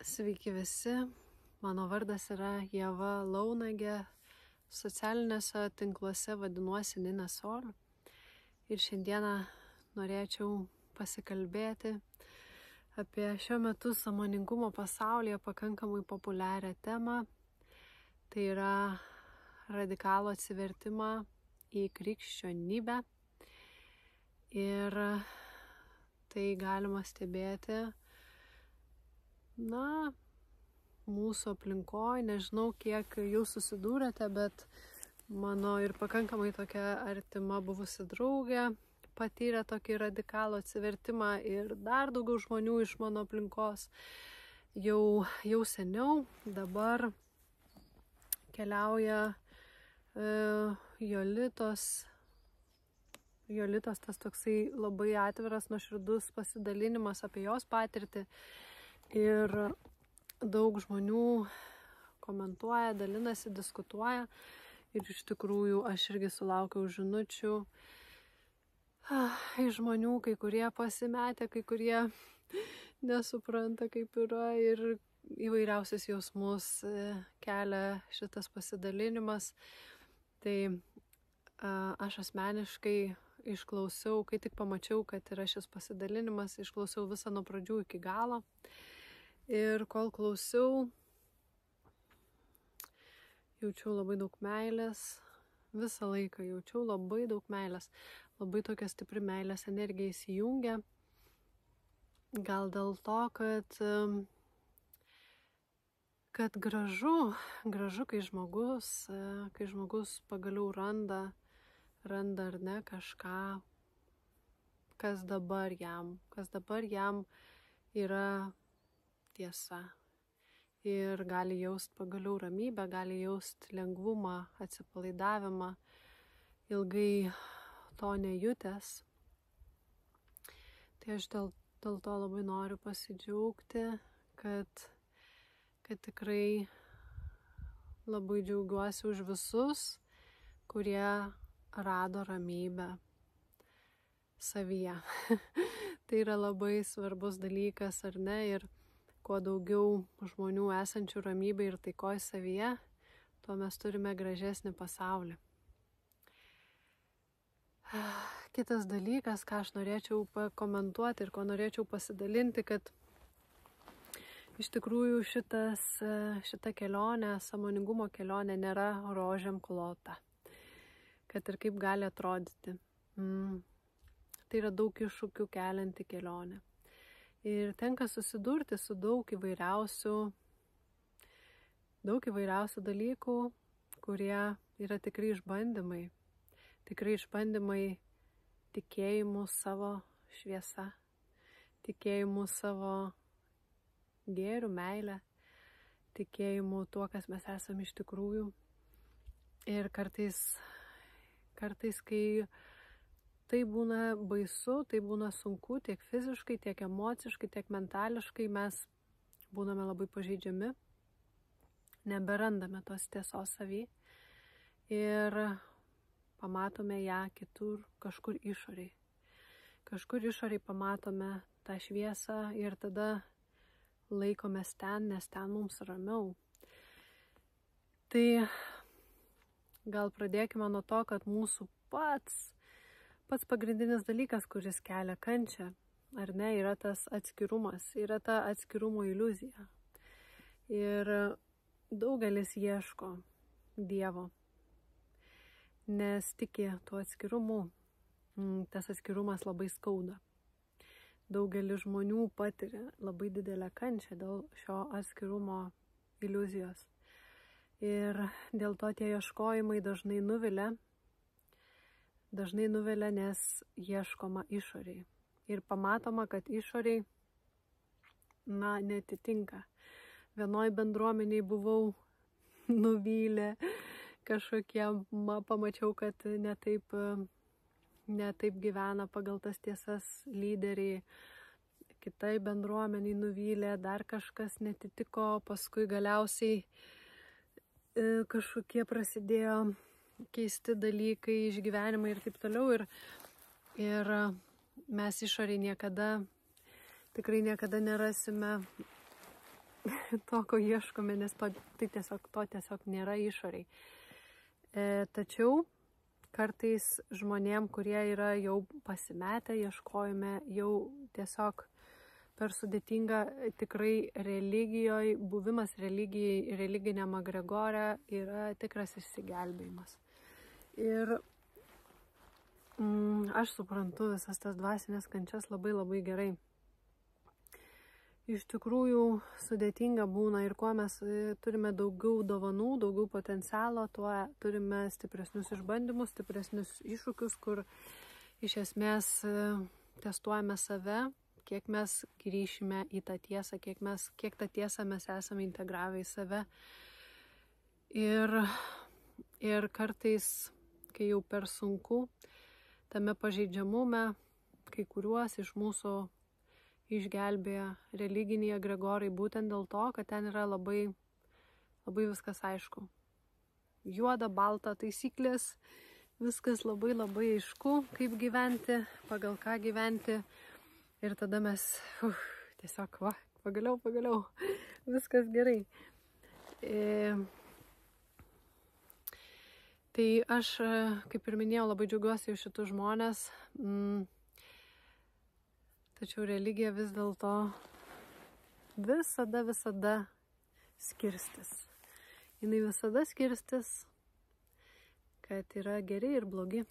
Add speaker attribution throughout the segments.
Speaker 1: Sveiki visi, mano vardas yra Ieva Launagė, socialiniuose tinkluose vadinuosi Nina Sol ir šiandieną norėčiau pasikalbėti apie šiuo metu sąmoningumo pasaulyje pakankamai populiarią temą, tai yra radikalų atsivertimą į krikščionybę ir tai galima stebėti mūsų aplinkoje, nežinau, kiek jūs susidūrėte, bet mano ir pakankamai tokia artima buvusi draugė patyrė tokį radikalų atsivertimą ir dar daugiau žmonių iš mano aplinkos jau seniau. Dabar keliauja Jolitos tas toksai labai atviras, nuoširdus pasidalinimas apie jos patirtį. Ir daug žmonių komentuoja, dalinasi, diskutuoja. Ir iš tikrųjų aš irgi sulaukiau žinučių iš žmonių, kai kurie pasimetę, kai kurie nesupranta, kaip yra. Ir įvairiausius jausmus kelia šitas pasidalinimas. Tai aš asmeniškai išklausiau, kai tik pamačiau, kad yra šis pasidalinimas, išklausiau visą nuo pradžių iki galo. Ir kol klausiau, jaučiau labai daug meilės, visą laiką jaučiau labai daug meilės, labai tokia stipri meilės energija įsijungia. Gal dėl to, kad gražu, kai žmogus pagaliau randa ar ne kažką, kas dabar jam yra tiesa. Ir gali jaust pagaliau ramybę, gali jaust lengvumą, atsipalaidavimą, ilgai to nejutęs. Tai aš dėl to labai noriu pasidžiaugti, kad tikrai labai džiaugiuosi už visus, kurie rado ramybę savyje. Tai yra labai svarbus dalykas, ar ne? Ir kuo daugiau žmonių esančių ramybėj ir taikoj savyje, tuo mes turime gražesnį pasaulį. Kitas dalykas, ką aš norėčiau pakomentuoti ir ko norėčiau pasidalinti, kad iš tikrųjų šita kelionė, sąmoningumo kelionė nėra rožėm klota. Kad ir kaip gali atrodyti. Tai yra daug iššūkių kelianti kelionė. Ir tenka susidurti su daug įvairiausių dalykų, kurie yra tikrai išbandymai. Tikrai išbandymai tikėjimu savo šviesa, tikėjimu savo gėriu, meilę, tikėjimu tuo, kas mes esame iš tikrųjų. Ir kartais, kai tai būna baisu, tai būna sunku tiek fiziškai, tiek emociškai, tiek mentališkai, mes būname labai pažeidžiami, neberandame tos tiesos savy ir pamatome ją kitur, kažkur išoriai. Kažkur išoriai pamatome tą šviesą ir tada laikomės ten, nes ten mums ramiau. Tai gal pradėkime nuo to, kad mūsų pats pagrindinis dalykas, kuris kelia kančią, ar ne, yra tas atskirumas, yra ta atskirumo iliuzija. Ir daugelis ieško Dievo, nes tiki tuo atskirumu. Tas atskirumas labai skauda. Daugelis žmonių patiria labai didelę kančią dėl šio atskirumo iliuzijos. Ir dėl to tie ieškojimai dažnai nuvilia, nes ieškoma išoriai. Ir pamatoma, kad išoriai, netitinka. Vienoj bendruomeniai buvau nuvylę kažkokie, pamačiau, kad netaip gyvena pagal tas tiesas lyderiai. Kitai bendruomeniai nuvylė, dar kažkas netitiko, paskui galiausiai kažkokie prasidėjo keisti dalykai, išgyvenimai ir taip toliau. Ir mes išoriai tikrai niekada nerasime to, ko ieškome, nes to tiesiog nėra išoriai. Tačiau kartais žmonėm, kurie yra jau pasimetę ieškojime, jau tiesiog per sudėtinga tikrai religijoje, buvimas religiniam agregore yra tikras išsigelbėjimas. Ir aš suprantu visas tas dvasinės kančias labai gerai. Iš tikrųjų sudėtinga būna ir kuo mes turime daugiau dovanų, daugiau potencialo, tuo turime stipresnius išbandymus, stipresnius iššūkius, kur iš esmės testuojame save, kiek mes grįšime į tą tiesą, kiek tą tiesą mes esame integravę į save. Ir kartais, kai jau per sunku, tame pažeidžiamume, kai kuriuos iš mūsų išgelbėja religiniai agregorai būtent dėl to, kad ten yra labai viskas aišku. Juoda, balta taisyklės, viskas labai aišku, kaip gyventi, pagal ką gyventi. Ir tada mes tiesiog, pagaliau, viskas gerai. Tai aš, kaip ir minėjau, labai džiaugiuosi už šitus žmonės. Tačiau religija vis dėlto visada skirstis. Jinai visada skirstis, kad yra geri ir blogi.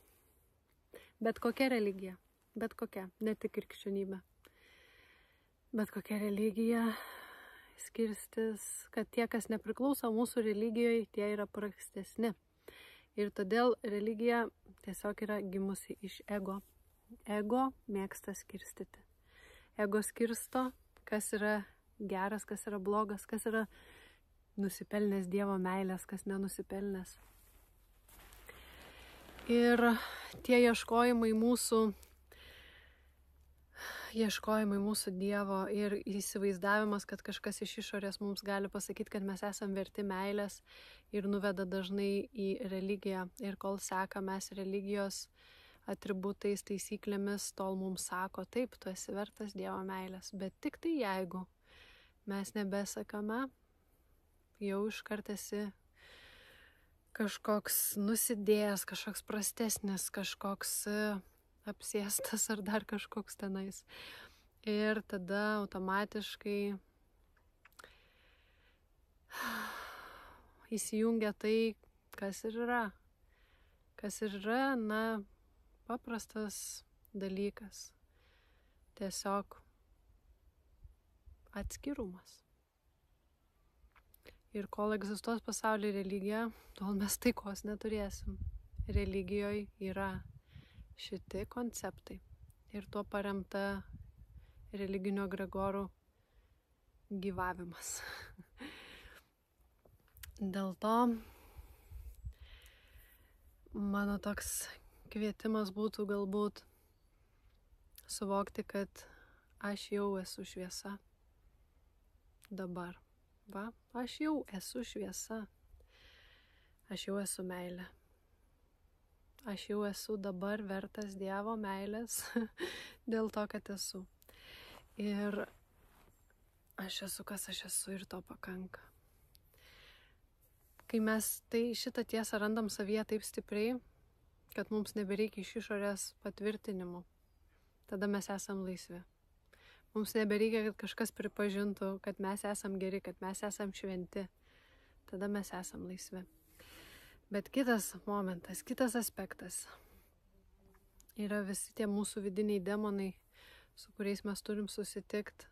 Speaker 1: Bet kokia religija, ne tik krikščionybė. Bet kokia religija skirstis, kad tie, kas nepriklauso mūsų religijoje, tie yra prastesni. Ir todėl religija tiesiog yra gimusi iš ego. Ego mėgsta skirstyti. Ego skirsto, kas yra geras, kas yra blogas, kas yra nusipelnęs Dievo meilės, kas nenusipelnęs. Ir tie ieškojimai mūsų Dievo ir įsivaizdavimas, kad kažkas iš išorės mums gali pasakyti, kad mes esam verti meilės ir nuveda dažnai į religiją. Ir kol seka mes religijos atributais, taisyklėmis, tol mums sako, taip, tu esi vertas Dievo meilės. Bet tik tai jeigu mes nebesakame, jau iškart esi kažkoks nusidėjęs, kažkoks prastesnis, kažkoks apsėstas ar dar kažkoks tenais. Ir tada automatiškai įsijungia tai, kas ir yra. Kas ir yra, paprastas dalykas. Tiesiog atskirumas. Ir kol egzistuos pasaulyje religija, tol mes taikos neturėsim. Religijoje yra šiti konceptai. Ir tuo paremta religinių agregorų gyvavimas. Dėl to mano toks kvietimas būtų galbūt suvokti, kad aš jau esu šviesa. Dabar. Aš jau esu šviesa. Aš jau esu meilė. Aš jau esu dabar vertas Dievo meilės dėl to, kad esu. Ir aš esu, kas aš esu ir to pakanka. Kai mes šitą tiesą randam savyje taip stipriai, kad mums nebereikia iš išorės patvirtinimų, tada mes esam laisvi. Mums nebereikia, kad kažkas pripažintų, kad mes esam geri, kad mes esam šventi. Tada mes esam laisvi. Bet kitas momentas, kitas aspektas yra visi tie mūsų vidiniai demonai, su kuriais mes turim susitikti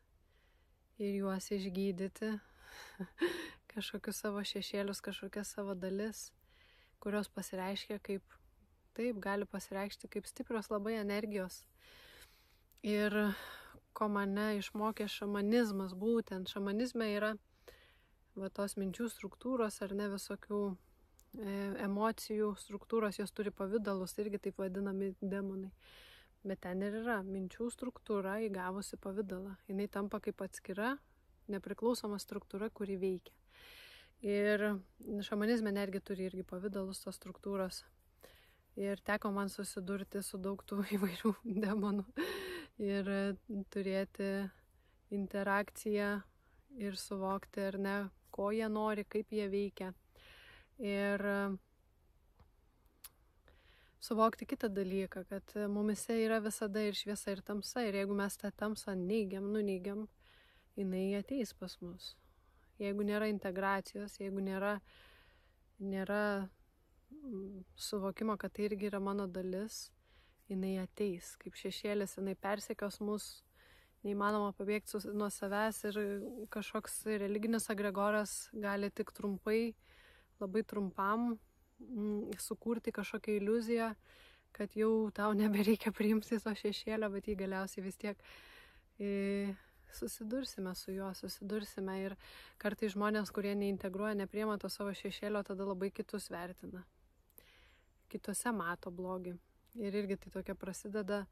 Speaker 1: ir juos išgydyti, kažkokius savo šešėlius, kažkokias savo dalis, kurios pasireiškia gali pasireikšti kaip stiprios labai energijos. Ir ko mane išmokė šamanizmas, būtent šamanizme yra tos minčių struktūros ar ne visokių emocijų struktūros, jos turi pavydalus, irgi taip vadinami demonai. Bet ten ir yra minčių struktūra įgavusi pavydalą. Jinai tampa kaip atskira, nepriklausoma struktūra, kuri veikia. Ir šamanizme netgi turi irgi pavydalus tos struktūros. Ir teko man susidurti su daug tų įvairių demonų ir turėti interakciją ir suvokti, ar ne, ko jie nori, kaip jie veikia. Ir suvokti kitą dalyką, kad mumise yra visada ir šviesa, ir tamsa. Ir jeigu mes tą tamsą neigiam, nuneigiam, jinai ateis pas mus. Jeigu nėra integracijos, jeigu nėra suvokimo, kad tai irgi yra mano dalis, jinai ateis. Kaip šešėlis, jinai persekios mus, neįmanoma pabėgti nuo savęs ir kažkoks religinis agregoras gali tik trumpai, labai trumpam sukurti kažkokią iliuziją, kad jau tau nebereikia priimti to šešėlio, bet jį galiausiai vis tiek susidursime su juo, ir kartais žmonės, kurie neintegruoja, nepriima to savo šešėlio, tada labai kitus vertina. Kitose mato blogį. Ir irgi tai tokia prasideda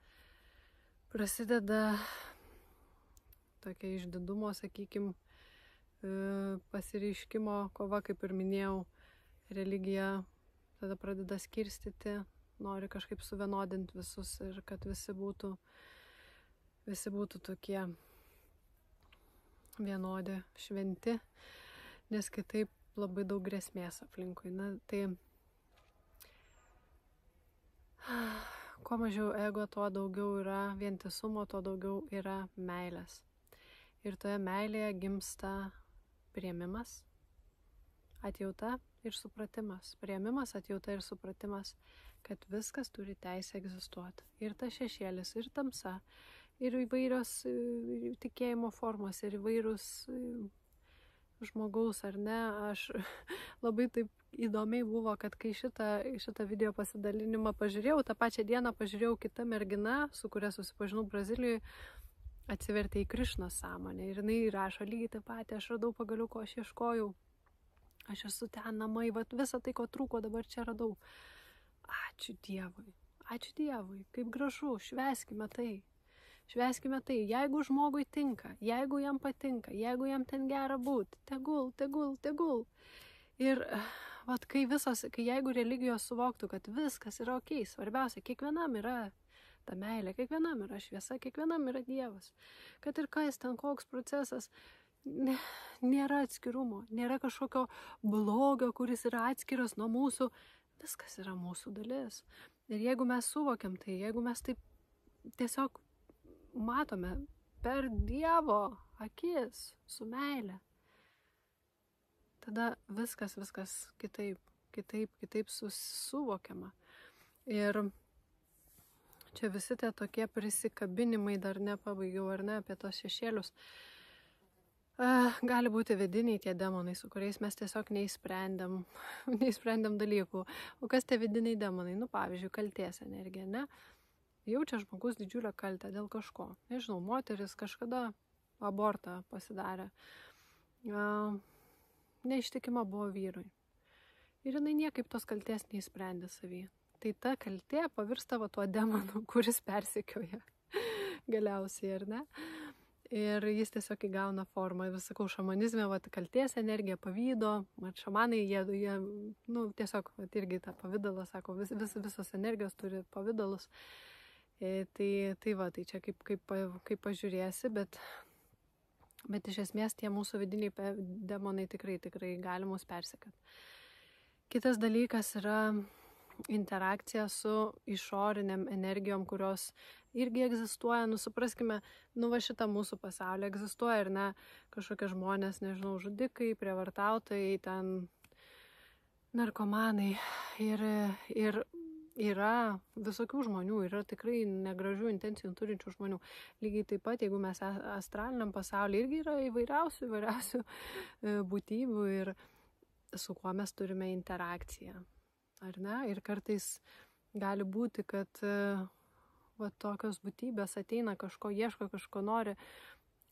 Speaker 1: tokia išdidumo, sakykim, pasireiškimo kova, kaip ir minėjau, religija tada pradeda skirstyti, nori kažkaip suvienodinti visus ir kad visi būtų tokie vienodi, šventi, nes kitaip labai daug grėsmės aplinkui. Na, tai kuo mažiau ego, tuo daugiau yra vientisumo, tuo daugiau yra meilės. Ir toje meilėje gimsta priėmimas, atjauta ir supratimas. Priėmimas, atjauta ir supratimas, kad viskas turi teisę egzistuoti. Ir ta šešėlis, ir tamsa, ir įvairios tikėjimo formos, ir įvairūs žmogaus, ar ne. Aš labai taip įdomiai buvo, kad kai šitą video pasidalinimą pažiūrėjau, tą pačią dieną pažiūrėjau kita mergina, su kuria susipažinau Brazilijoje, atsivertė į Krišnos sąmonę. Ir jinai rašo lygiai taip pat, aš radau pagaliau, ko aš ieškojau. Aš esu ten namai, visą tai, ko trūko, dabar čia radau. Ačiū Dievui, kaip gražu, švęskime tai. Švęskime tai, jeigu žmogui tinka, jeigu jam patinka, jeigu jam ten gera būti, tegul. Ir kai jeigu religijos suvoktų, kad viskas yra okei, svarbiausia, kiekvienam yra ta meilė, kiekvienam yra šviesa, kiekvienam yra Dievas. Kad ir kas ten, koks procesas, nėra atskirumo, nėra kažkokio blogio, kuris yra atskiras nuo mūsų, viskas yra mūsų dalis. Ir jeigu mes suvokiam tai, jeigu mes taip tiesiog matome per Dievo akis su meile, tada viskas kitaip suvokiama. Ir čia visi tie tokie prisikabinimai, dar nepabaigiau, ar ne, apie tos šešėlius. Gali būti vidiniai tie demonai, su kuriais mes tiesiog neįsprendėm dalykų. O kas tie vidiniai demonai? Pavyzdžiui, kaltės energija, ne? Jaučia žmogus didžiulę kaltę dėl kažko. Nežinau, moteris kažkada abortą pasidarė. Neištikima buvo vyrui. Ir jinai niekaip tos kaltės neįsprendė savy. Tai ta kaltė pavirsta tuo demonu, kuris persekioja galiausiai, ar ne? Ir jis tiesiog įgauna formą. Vis sakau, šamanizme, kaltės energija, pavydo, šamanai, jie tiesiog irgi tą pavydalą, sako, visos energijos turi pavydalus. Tai čia kaip pažiūrėsi, bet iš esmės tie mūsų vidiniai demonai tikrai gali mus persekioti. Kitas dalykas yra interakcija su išoriniam energijom, kurios irgi egzistuoja. Supraskime, šitą mūsų pasaulį egzistuoja ir ne kažkokie žmonės, nežinau, žudikai, prievartautojai, ten narkomanai ir yra visokių žmonių, yra tikrai negražių intencijų turinčių žmonių. Lygiai taip pat, jeigu mes astraliniam pasaulyje, irgi yra įvairiausių būtybių ir su kuo mes turime interakciją. Ar ne? Ir kartais gali būti, kad tokios būtybės ateina, kažko ieško, kažko nori,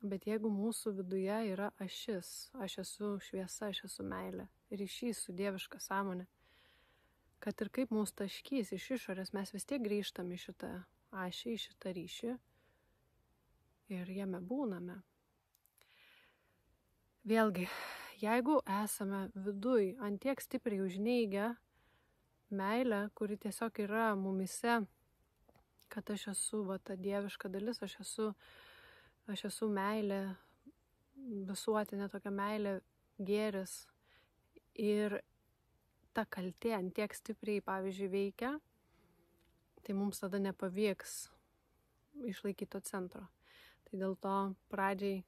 Speaker 1: bet jeigu mūsų viduje yra ašis, aš esu šviesa, aš esu meilė, ryšys su dieviška sąmonė, kad ir kaip mūsų taškys iš išorės, mes vis tiek grįžtam į šitą ašį, į šitą ryšį ir jame būname. Vėlgi, jeigu esame viduj antiek stipriai užneigę meilę, kuri tiesiog yra mumise, kad aš esu ta dieviška dalis, aš esu meilė, visuotinė tokia meilė, gėris ir ta kaltė ant tiek stipriai, pavyzdžiui, veikia, tai mums tada nepavyks išlaikyti to centro. Tai dėl to pradžiai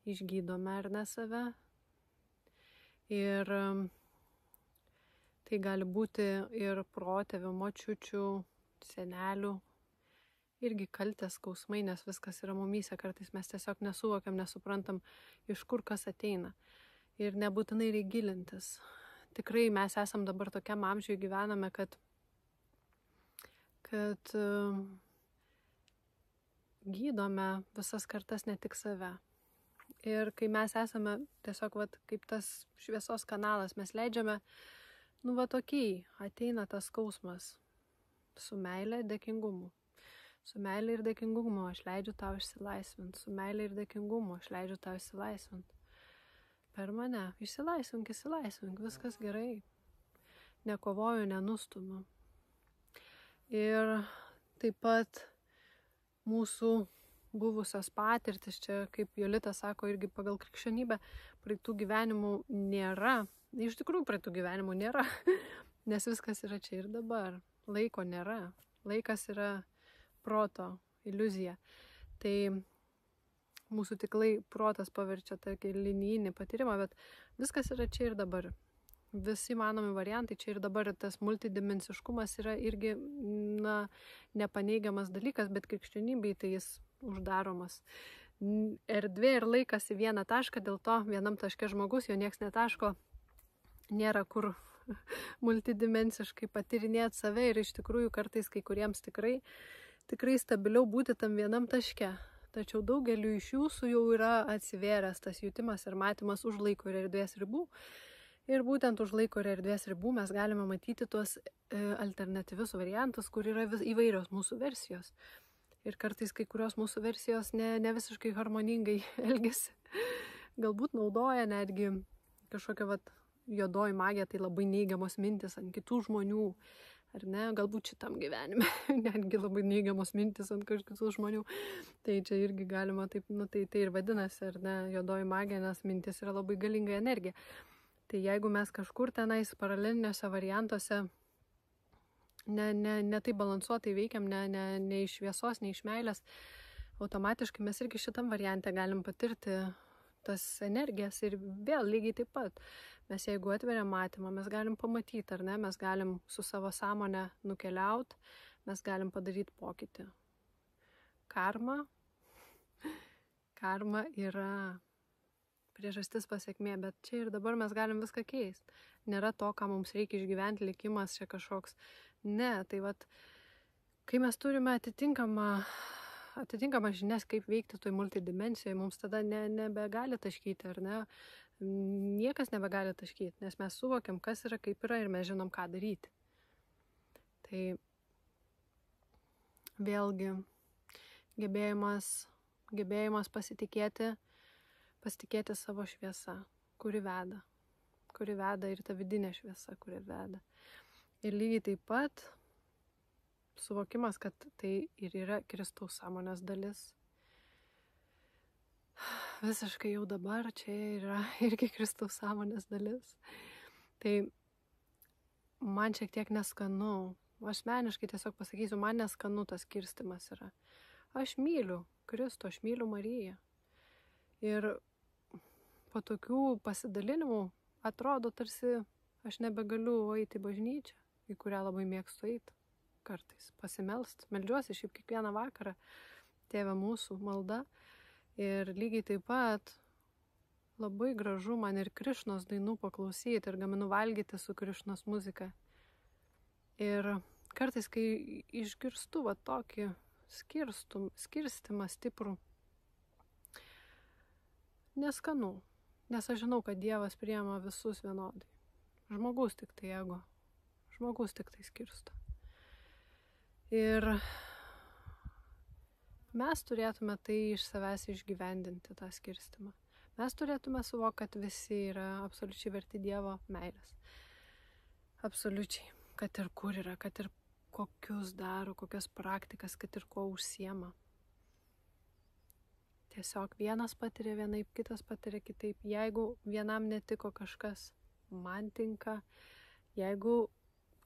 Speaker 1: išgydome ar ne save. Ir tai gali būti ir protėvių, močiučių, senelių, irgi kaltės skausmai, nes viskas yra mumyse, kartais mes tiesiog nesuvokiam, nesuprantam, iš kur kas ateina. Ir nebūtinai reikia gilintis. Tikrai mes esam dabar tokiam amžiui gyvename, kad gydome visas kartas, ne tik save. Ir kai mes esame tiesiog kaip tas šviesos kanalas, mes leidžiame, tokiai ateina tas skausmas su meilė, dėkingumu. Su meilė ir dėkingumu aš leidžiu tau išsilaisvinti. Su meilė ir dėkingumu aš leidžiu tau išsilaisvinti. Per mane išsilaisvink, viskas gerai. Nekovoju, nenustumiu. Ir taip pat mūsų buvusios patirtis, čia kaip Jolita sako, irgi pagal krikščionybę, praeitų gyvenimų nėra. Iš tikrųjų praeitų gyvenimų nėra, nes viskas yra čia ir dabar. Laiko nėra. Laikas yra proto iliuzija. Tai mūsų tiklai protas paverčia tokį linijinį patyrimą, bet viskas yra čia ir dabar. Visi įmanomi variantai čia ir dabar. Tas multidimensiškumas yra irgi nepaneigiamas dalykas, bet krikščionybei tai jis uždaromas. Erdvė ir laikas į vieną tašką, dėl to vienam taške žmogus, jo nieks netaško, nėra kur multidimensiškai patyrinėti save ir iš tikrųjų kartais kai kuriems tikrai stabiliau būti tam vienam taške. Tačiau daugeliu iš jūsų jau yra atsivėręs tas jutimas ir matymas už laiko ir erdvės ribų. Ir būtent už laiko ir erdvės ribų mes galime matyti tuos alternatyvius variantus, kur yra įvairios mūsų versijos. Ir kartais kai kurios mūsų versijos ne visiškai harmoningai elgesi. Galbūt naudoja netgi kažkokią juodoji magija, tai labai neigiamos mintis ant kitų žmonių, ar ne, galbūt šitam gyvenime, netgi labai neigiamos mintis ant kažkitų žmonių. Tai čia irgi galima taip, tai ir vadinasi, ar ne, juodoji magija, nes mintis yra labai galinga energija. Tai jeigu mes kažkur tenais paraleliniuose variantuose ne taip balansuotai veikiam, ne iš šviesos, ne iš meilės, automatiškai mes irgi šitam variante galim patirti tas energijas ir vėl lygiai taip pat. Mes jeigu atveriam matymą, mes galim pamatyti, ar ne, mes galim su savo sąmonę nukeliauti, mes galim padaryti pokytį. Karma yra priežastis pasekmė, bet čia ir dabar mes galim viską keisti. Nėra to, ką mums reikia išgyventi, likimas čia kažkoks. Ne, tai kai mes turime atitinkamą žinias, kaip veikti toj multidimensijoje, mums tada nebegali taškyti, ar ne? Niekas nebegali taškyti, nes mes suvokiam, kas yra, kaip yra ir mes žinom, ką daryti. Tai vėlgi gebėjimas pasitikėti savo šviesa, kuri veda ir ta vidinė šviesa, kuri veda. Ir lygiai taip pat suvokimas, kad tai ir yra Kristaus sąmonės dalis. Visiškai jau dabar čia yra irgi Kristaus sąmonės dalis. Tai man šiek tiek neskanu. Asmeniškai tiesiog pasakysiu, man neskanu tas skirstimas yra. Aš myliu Kristų, aš myliu Mariją. Ir po tokių pasidalinimų atrodo tarsi aš nebegaliu eiti į bažnyčią, į kurią labai mėgstu eiti kartais, pasimelst. Meldžiuosi šiaip kiekvieną vakarą, Tėve mūsų malda. Ir lygiai taip pat labai gražu man ir Krišnos dainų paklausyti ir gaminu valgyti su Krišnos muzika. Ir kartais, kai išgirstu tokį skirstimą stiprų, neskanu, nes aš žinau, kad Dievas priima visus vienodai. Žmogus tik tai ego, žmogus tik tai skirsto. Ir mes turėtume tai iš savęs išgyvendinti, tą skirstimą. Mes turėtume suvokti, kad visi yra absoliučiai verti Dievo meilės. Absoliučiai. Kad ir kur yra, kad ir kokius daro, kokias praktikas, kad ir ko užsiema. Tiesiog vienas patiria vienaip, kitas patiria kitaip. Jeigu vienam netiko kažkas, man tinka. Jeigu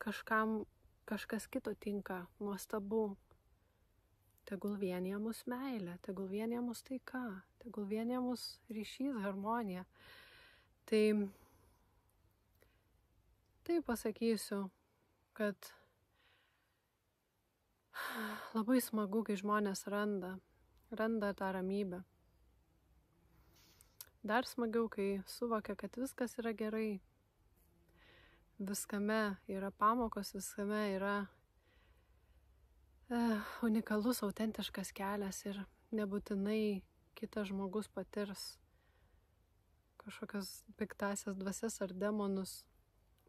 Speaker 1: kažkam kažkas kito tinka, nuostabu. Tegul vienija mus meilė, tegul vienija mus taika, tegul vienija mus ryšys, harmonija. Tai pasakysiu, kad labai smagu, kai žmonės randa tą ramybę. Dar smagiau, kai suvokia, kad viskas yra gerai. Viskame yra pamokos, viskame yra unikalus, autentiškas kelias ir nebūtinai kitas žmogus patirs kažkokias piktasias dvasias ar demonus,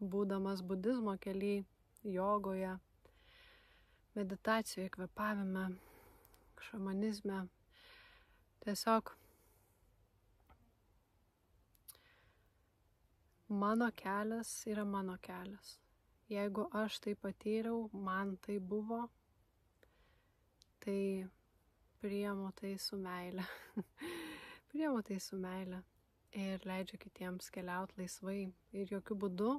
Speaker 1: būdamas budizmo kely, jogoje, meditacijoje, kvėpavime, šamanizme. Tiesiog mano kelias yra mano kelias. Jeigu aš tai patyriau, man tai buvo, tai priimu tai su meile. Priimu tai su meile ir leidžiu kitiems keliauti laisvai. Ir jokių būdų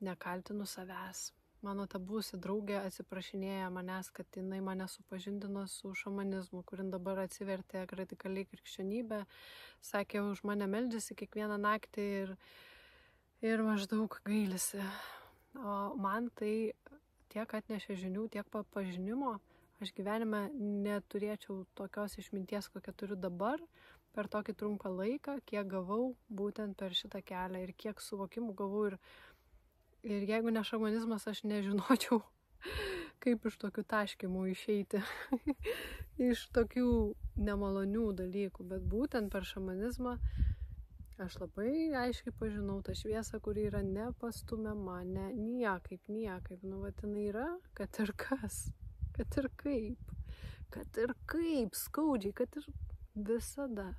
Speaker 1: nekaltinu savęs. Mano ta buvusi draugė atsiprašinėja manęs, kad jinai mane supažindino su šamanizmu, kurin dabar atsivertė radikaliai krikščionybę. Sakė, už mane meldžiasi kiekvieną naktį ir maždaug gailisi. O man tai tiek atnešė žinių, tiek pažinimo. Aš gyvenime neturėčiau tokios išminties, kokią turiu dabar, per tokį trumpą laiką, kiek gavau būtent per šitą kelią ir kiek suvokimų gavau. Ir jeigu ne šamanizmas, aš nežinočiau, kaip iš tokių taškimų išeiti, iš tokių nemalonių dalykų. Bet būtent per šamanizmą aš labai aiškiai pažinau tą šviesą, kuri yra nepastumiama, niekaip. Jinai yra, kad ir kas. Kad ir kaip, skaudžiai, kad ir visada.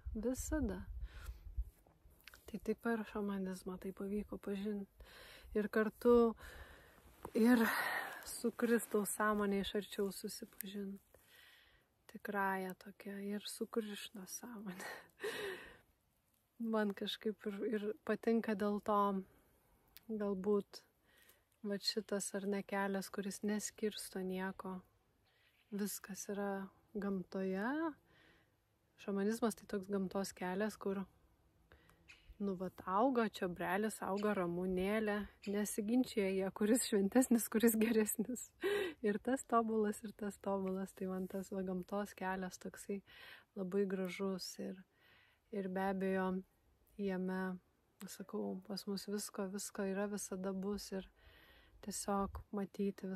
Speaker 1: Tai tik per šamanizmą tai pavyko pažinti. Ir kartu ir su Kristaus sąmonė iš arčiau susipažinti. Tikrąją tokia ir su Krišna sąmonė. Man kažkaip ir patinka dėl to galbūt va šitas ar ne kelias, kuris neskirsto nieko. Viskas yra gamtoje. Šamanizmas tai toks gamtos kelias, kur auga čiobrelis, auga ramunėlė, nesiginčia jie, kuris šventesnis, kuris geresnis. Ir tas tobulas. Tai man tas gamtos kelias toksai labai gražus ir be abejo jame, sakau, pas mus visko yra, visada bus ir tiesiog matyti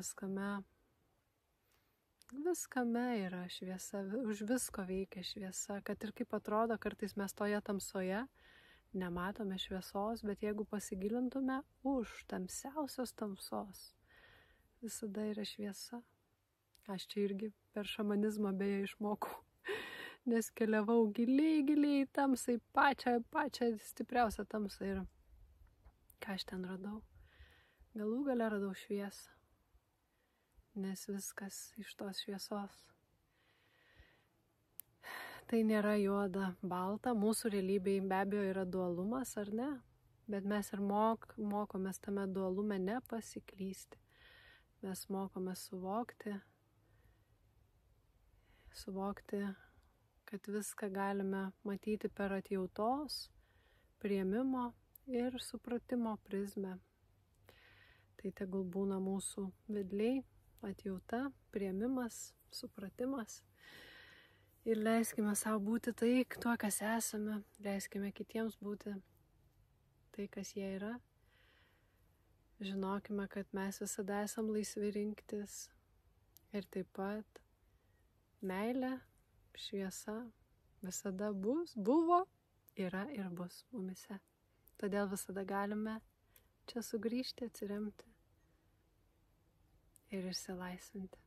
Speaker 1: viskame yra šviesa, už visko veikia šviesa, kad ir kaip atrodo, kartais mes toje tamsoje nematome šviesos, bet jeigu pasigilintume už tamsiausios tamsos, visada yra šviesa. Aš čia irgi per šamanizmą beje išmokau, nes keliavau giliai tamsai, pačią stipriausią tamsą ir ką aš ten radau? Galų gale radau šviesą. Nes viskas iš tos šviesos. Tai nėra juoda, balta, mūsų realybėje be abejo yra dualumas, ar ne? Bet mes ir mokomės tame dualume nepasiklysti. Mes mokome suvokti, kad viską galime matyti per atjautos, priėmimo ir supratimo prizmę. Tai tegul būna mūsų vedliai, atjauta, priėmimas, supratimas. Ir leiskime savo būti tai, tuo, kas esame. Leiskime kitiems būti tai, kas jie yra. Žinokime, kad mes visada esam laisvi rinktis. Ir taip pat meilė, šviesa visada buvo, yra ir bus mumise. Todėl visada galime čia sugrįžti, atsiremti ir išsilaisvinti.